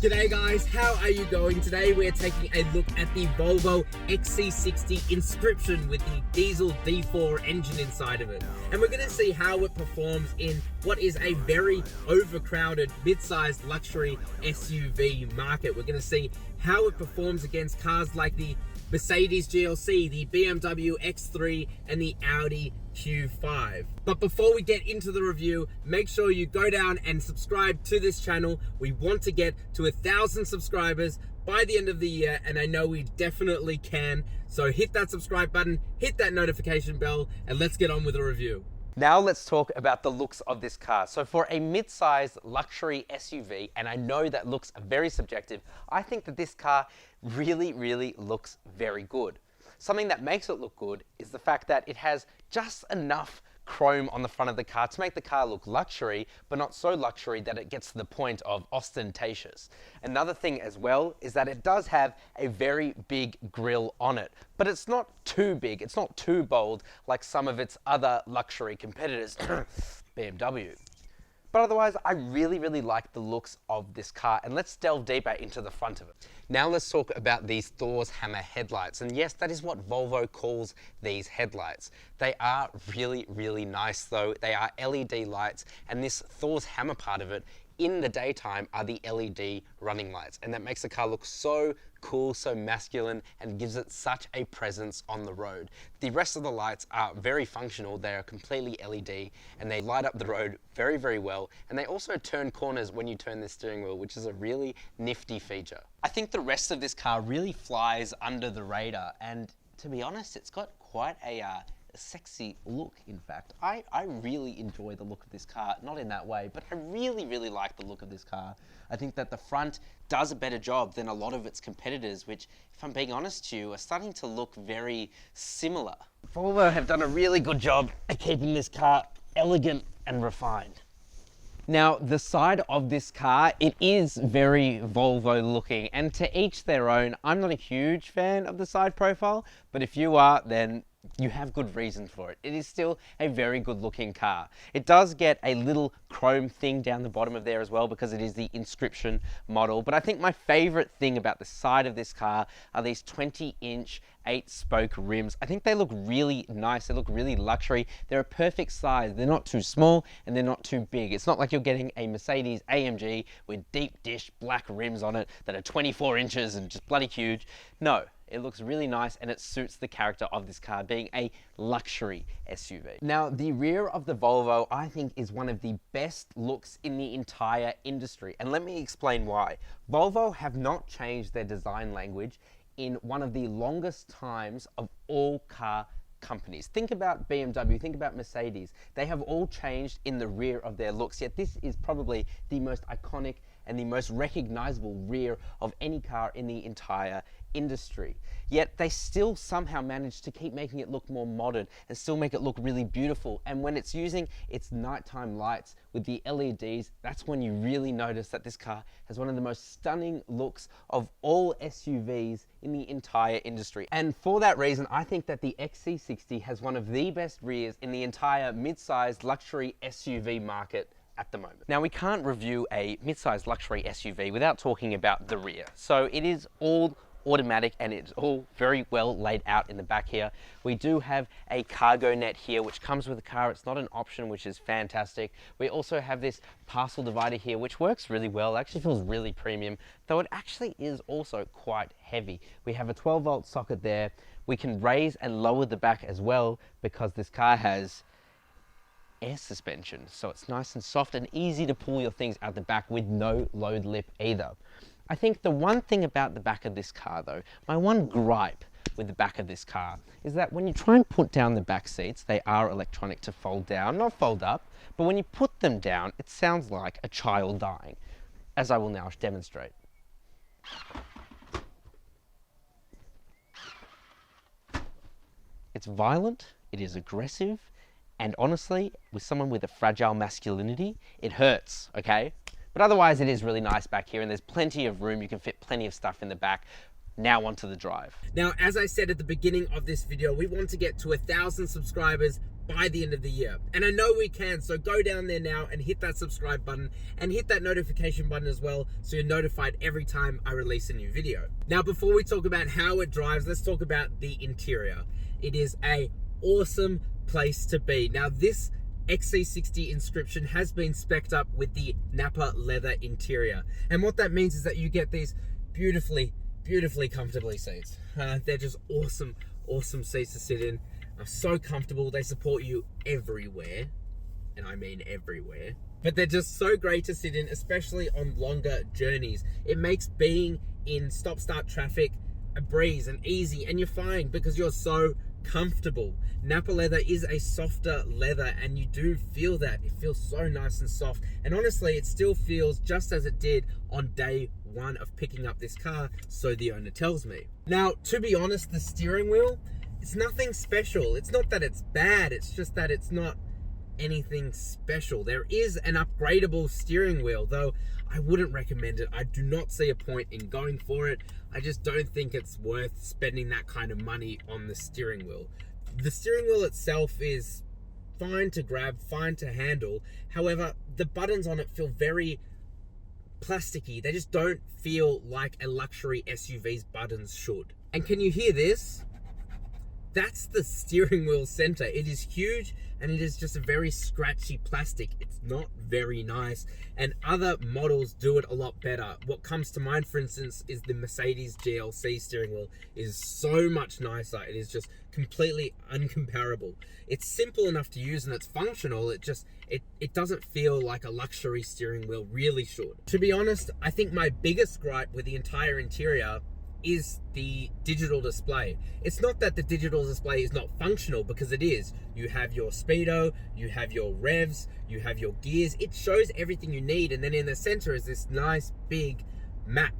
G'day guys, how are you going? Today we're taking a look at the Volvo XC60 Inscription with the diesel D4 engine inside of it. And we're going to see how it performs in what is a very overcrowded mid-sized luxury SUV market. We're going to see how it performs against cars like the Mercedes GLC, the BMW X3 and the Audi Q5. But before we get into the review, make sure you go down and subscribe to this channel. We want to get to 1,000 subscribers by the end of the year, and I know we definitely can. So hit that subscribe button, hit that notification bell, and let's get on with the review. Now let's talk about the looks of this car. So for a mid-sized luxury SUV, and I know that looks very subjective, I think that this car really looks very good. Something that makes it look good is the fact that it has just enough chrome on the front of the car to make the car look luxury, but not so luxury that it gets to the point of ostentatious. Another thing as well is that it does have a very big grille on it, but it's not too big, it's not too bold like some of its other luxury competitors, BMW. But otherwise, I really like the looks of this car, and let's delve deeper into the front of it. Now let's talk about these Thor's Hammer headlights, and yes, that is what Volvo calls these headlights. They are really nice though. They are LED lights, and this Thor's Hammer part of it in the daytime are the LED running lights, and that makes the car look so cool, so masculine, and gives it such a presence on the road. The rest of the lights are very functional. They are completely LED, and they light up the road very well, and they also turn corners when you turn the steering wheel, which is a really nifty feature. I think the rest of this car really flies under the radar, and to be honest, it's got quite a sexy look. In fact, I really enjoy the look of this car, not in that way, but I really like the look of this car. I think that the front does a better job than a lot of its competitors, which, if I'm being honest to you, are starting to look very similar. Volvo have done a really good job at keeping this car elegant and refined. Now, the side of this car, it is very Volvo looking, and to each their own. I'm not a huge fan of the side profile, but if you are, then you have good reason for it. It is still a very good looking car. It does get a little chrome thing down the bottom of there as well because it is the Inscription model. But I think my favorite thing about the side of this car are these 20-inch 8-spoke rims. I think they look really nice. They look really luxury. They're a perfect size. They're not too small and they're not too big. It's not like you're getting a Mercedes AMG with deep dish black rims on it that are 24 inches and just bloody huge. No. It looks really nice and it suits the character of this car being a luxury SUV. Now, the rear of the Volvo, I think, is one of the best looks in the entire industry. And let me explain why. Volvo have not changed their design language in one of the longest times of all car companies. Think about BMW, think about Mercedes. They have all changed in the rear of their looks, yet this is probably the most iconic and the most recognizable rear of any car in the entire industry. Yet they still somehow manage to keep making it look more modern and still make it look really beautiful. And when it's using its nighttime lights with the LEDs, that's when you really notice that this car has one of the most stunning looks of all SUVs in the entire industry. And for that reason, I think that the XC60 has one of the best rears in the entire mid-sized luxury SUV market at the moment. Now, we can't review a mid-sized luxury SUV without talking about the rear. So it is all automatic and it's all very well laid out in the back here. We do have a cargo net here which comes with the car. It's not an option, which is fantastic. We also have this parcel divider here which works really well. It actually feels really premium, though it actually is also quite heavy. We have a 12-volt socket there. We can raise and lower the back as well because this car has air suspension, so it's nice and soft and easy to pull your things out the back with no load lip either. I think the one thing about the back of this car though, my one gripe with the back of this car is that when you try and put down the back seats, they are electronic to fold down, not fold up, but when you put them down, it sounds like a child dying, as I will now demonstrate. It's violent, it is aggressive, and honestly, with someone with a fragile masculinity, it hurts, okay? But otherwise, it is really nice back here, and there's plenty of room. You can fit plenty of stuff in the back. Now onto the drive. Now, as I said at the beginning of this video, we want to get to 1,000 subscribers by the end of the year. And I know we can, so go down there now and hit that subscribe button and hit that notification button as well, so you're notified every time I release a new video. Now, before we talk about how it drives, let's talk about the interior. It is a awesome place to be. Now, this XC60 Inscription has been specced up with the Nappa leather interior. And what that means is that you get these beautifully comfortably seats. They're just awesome seats to sit in. So comfortable. They support you everywhere, and I mean everywhere. But they're just so great to sit in, especially on longer journeys. It makes being in stop-start traffic a breeze and easy, and you're fine because you're so comfortable. Nappa leather is a softer leather, and you do feel that. It feels so nice and soft, and honestly it still feels just as it did on day one of picking up this car, so the owner tells me. Now, to be honest, the steering wheel, it's nothing special. It's not that it's bad, it's just that it's not anything special. There is an upgradable steering wheel, though I wouldn't recommend it. I do not see a point in going for it. I just don't think it's worth spending that kind of money on the steering wheel. The steering wheel itself is fine to grab, fine to handle. However, the buttons on it feel very plasticky. They just don't feel like a luxury SUV's buttons should. And can you hear this? That's the steering wheel center. It is huge, and it is just a very scratchy plastic. It's not very nice, and other models do it a lot better. What comes to mind, for instance, is the Mercedes GLC steering wheel is so much nicer. It is just completely uncomparable. It's simple enough to use and it's functional. It doesn't feel like a luxury steering wheel really should. To be honest, I think my biggest gripe with the entire interior is the digital display. It's not that the digital display is not functional, because it is. You have your speedo, you have your revs, you have your gears. It shows everything you need, and then in the center is this nice big map.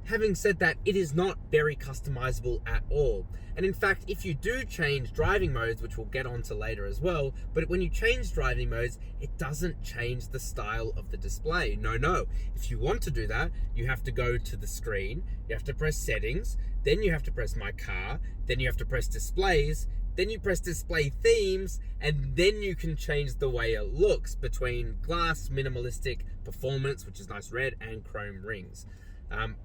Having said that, it is not very customizable at all. And in fact, if you do change driving modes, which we'll get onto later as well, but when you change driving modes, it doesn't change the style of the display. No. If you want to do that, you have to go to the screen, you have to press settings, then you have to press my car, then you have to press displays, then you press display themes, and then you can change the way it looks between glass, minimalistic, performance, which is nice red, and chrome rings.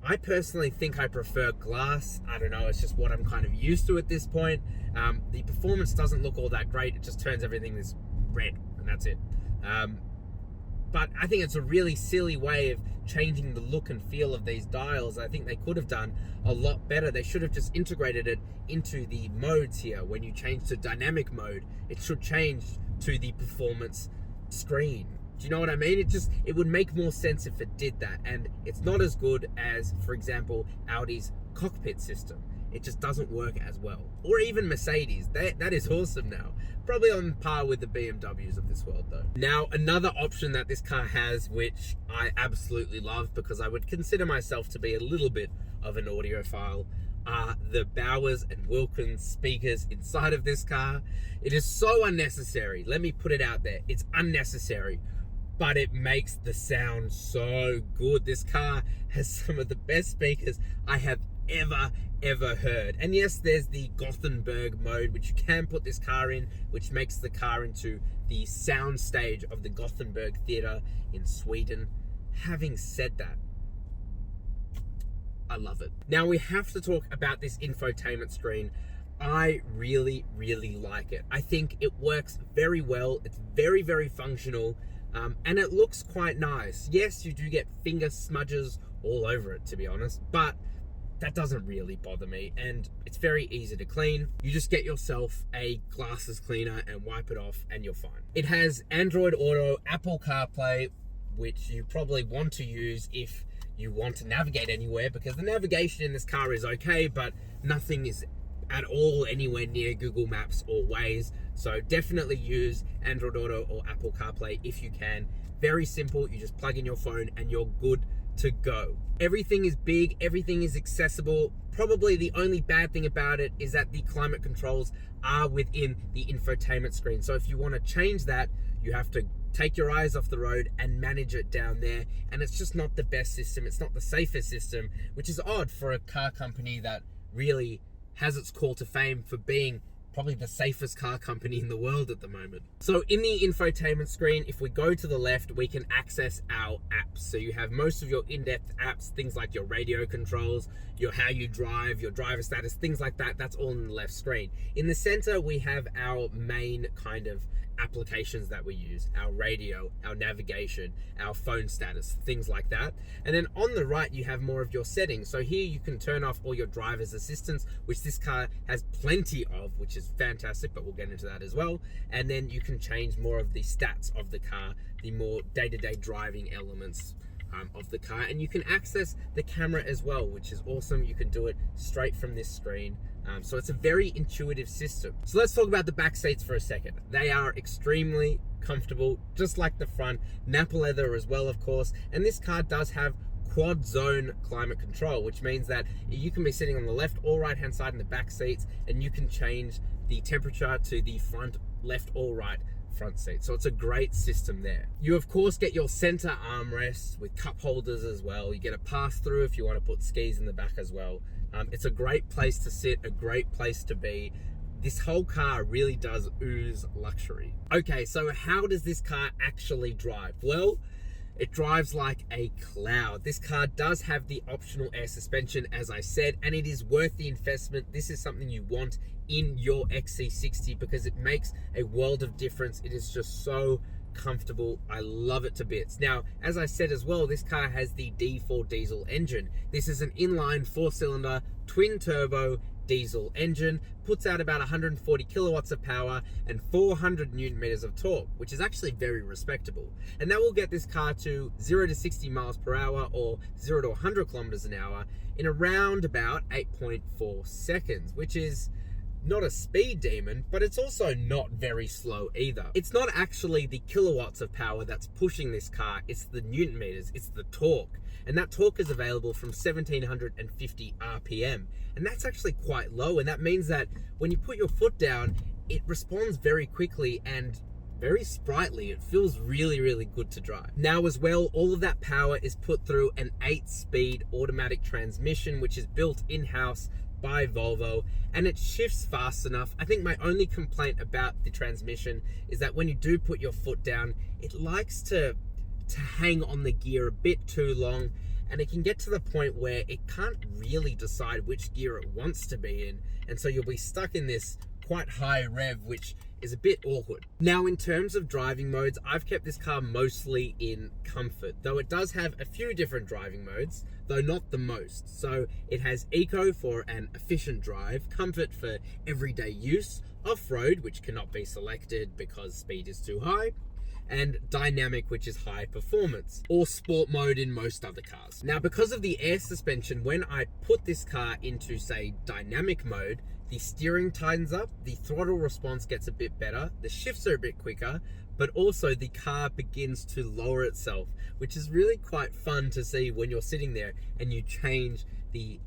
I personally think I prefer glass. I don't know, it's just what I'm kind of used to at this point. The performance doesn't look all that great. It just turns everything this red, and that's it. But I think it's a really silly way of changing the look and feel of these dials. I think they could have done a lot better. They should have just integrated it into the modes here. When you change to dynamic mode, it should change to the performance screen. Do you know what I mean? It would make more sense if it did that. And it's not as good as, for example, Audi's cockpit system. It just doesn't work as well. Or even Mercedes. That is awesome now. Probably on par with the BMWs of this world, though. Now, another option that this car has, which I absolutely love because I would consider myself to be a little bit of an audiophile, are the Bowers and Wilkins speakers inside of this car. It is so unnecessary. Let me put it out there. It's unnecessary, but it makes the sound so good. This car has some of the best speakers I have ever heard. And yes, there's the Gothenburg mode, which you can put this car in, which makes the car into the sound stage of the Gothenburg Theatre in Sweden. Having said that, I love it. Now we have to talk about this infotainment screen. I really like it. I think it works very well. It's very functional, and it looks quite nice. Yes, you do get finger smudges all over it, to be honest, but that doesn't really bother me, and it's very easy to clean. You just get yourself a glasses cleaner and wipe it off and you're fine. It has Android Auto, Apple CarPlay, which you probably want to use if you want to navigate anywhere, because the navigation in this car is okay, but nothing is at all anywhere near Google Maps or Waze. So definitely use Android Auto or Apple CarPlay if you can. Very simple. You just plug in your phone and you're good to go. Everything is big, everything is accessible. Probably the only bad thing about it is that the climate controls are within the infotainment screen. So if you want to change that, you have to take your eyes off the road and manage it down there. And it's just not the best system. It's not the safest system, which is odd for a car company that really has its call to fame for being probably the safest car company in the world at the moment. So in the infotainment screen, if we go to the left, we can access our apps. So you have most of your in-depth apps, things like your radio controls, your how you drive, your driver status, things like that. That's all in the left screen. In the center, we have our main kind of applications that we use, our radio, our navigation, our phone status, things like that. And then on the right, you have more of your settings. So here you can turn off all your driver's assistance, which this car has plenty of, which is fantastic, but we'll get into that as well. And then you can change more of the stats of the car, the more day-to-day driving elements of the car. And you can access the camera as well, which is awesome. You can do it straight from this screen. So it's a very intuitive system. So let's talk about the back seats for a second. They are extremely comfortable, just like the front. Napa leather as well, of course. And this car does have quad zone climate control, which means that you can be sitting on the left or right hand side in the back seats, and you can change the temperature to the front, left or right front seat. So it's a great system there. You of course get your center armrests with cup holders as well. You get a pass through if you want to put skis in the back as well. It's a great place to sit, a great place to be. This whole car really does ooze luxury. Okay, so how does this car actually drive? Well, it drives like a cloud. This car does have the optional air suspension, as I said, and it is worth the investment. This is something you want in your XC60 because it makes a world of difference. It is just so comfortable. I love it to bits. Now, as I said as well, this car has the D4 diesel engine. This is an inline 4-cylinder twin turbo diesel engine, puts out about 140 kilowatts of power and 400 newton meters of torque, which is actually very respectable. And that will get this car to 0 to 60 miles per hour or 0 to 100 kilometers an hour in around about 8.4 seconds, which is not a speed demon, but it's also not very slow either. It's not actually the kilowatts of power that's pushing this car, it's the newton meters, it's the torque. And that torque is available from 1750 RPM. And that's actually quite low. And that means that when you put your foot down, it responds very quickly and very sprightly. It feels really, really good to drive. Now as well, all of that power is put through an 8-speed automatic transmission, which is built in-house by Volvo, and it shifts fast enough. I think my only complaint about the transmission is that when you do put your foot down, it likes to hang on the gear a bit too long, and it can get to the point where it can't really decide which gear it wants to be in, and so you'll be stuck in this quite high rev, which is a bit awkward. Now, in terms of driving modes, I've kept this car mostly in comfort, though it does have a few different driving modes, though not the most. So it has eco for an efficient drive, comfort for everyday use, off-road, which cannot be selected because speed is too high, and dynamic, which is high performance, or sport mode in most other cars. Now, because of the air suspension, when I put this car into, say, dynamic mode, the steering tightens up, the throttle response gets a bit better, the shifts are a bit quicker, but also the car begins to lower itself, which is really quite fun to see when you're sitting there and you change the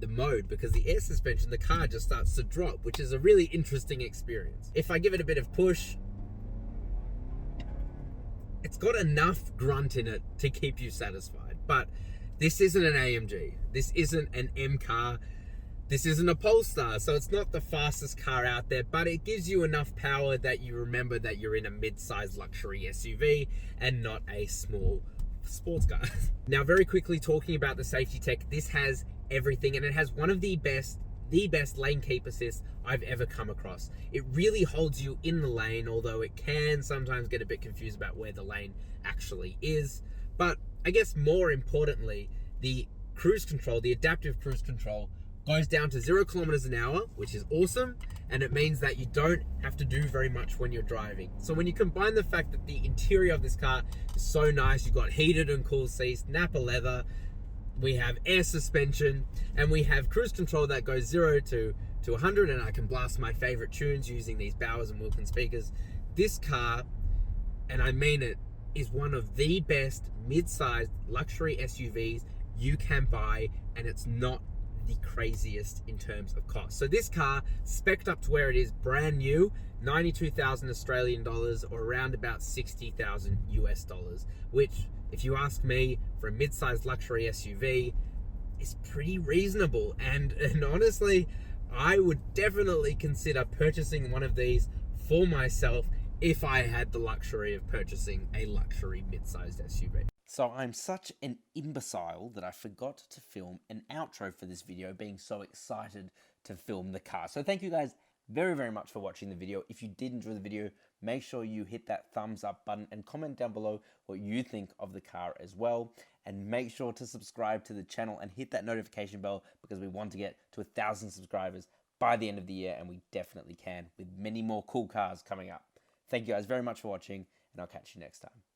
mode, because the air suspension, the car just starts to drop, which is a really interesting experience. If I give it a bit of push, it's got enough grunt in it to keep you satisfied. But this isn't an AMG, this isn't an M car, this isn't a Polestar, so it's not the fastest car out there, but it gives you enough power that you remember that you're in a mid-sized luxury SUV and not a small sports car. Now, very quickly talking about the safety tech, this has everything, and it has one of the best lane keep assist I've ever come across. It really holds you in the lane, although it can sometimes get a bit confused about where the lane actually is. But I guess more importantly, the cruise control, the adaptive cruise control, goes down to 0 kilometers an hour, which is awesome, and it means that you don't have to do very much when you're driving. So when you combine the fact that the interior of this car is so nice, you've got heated and cooled seats, Napa leather, we have air suspension, and we have cruise control that goes 0 to 100, and I can blast my favorite tunes using these Bowers and Wilkins speakers. This car, and I mean it, is one of the best mid-sized luxury SUVs you can buy, and it's not the craziest in terms of cost. So this car, spec'd up to where it is brand new, 92,000 Australian dollars, or around about 60,000 US dollars, which, if you ask me, for a mid-sized luxury SUV, is pretty reasonable. And honestly, I would definitely consider purchasing one of these for myself if I had the luxury of purchasing a luxury mid-sized SUV. So I'm such an imbecile that I forgot to film an outro for this video, being so excited to film the car. So thank you guys very, very much for watching the video. If you did enjoy the video, make sure you hit that thumbs up button and comment down below what you think of the car as well. And make sure to subscribe to the channel and hit that notification bell, because we want to get to 1,000 subscribers by the end of the year, and we definitely can, with many more cool cars coming up. Thank you guys very much for watching, and I'll catch you next time.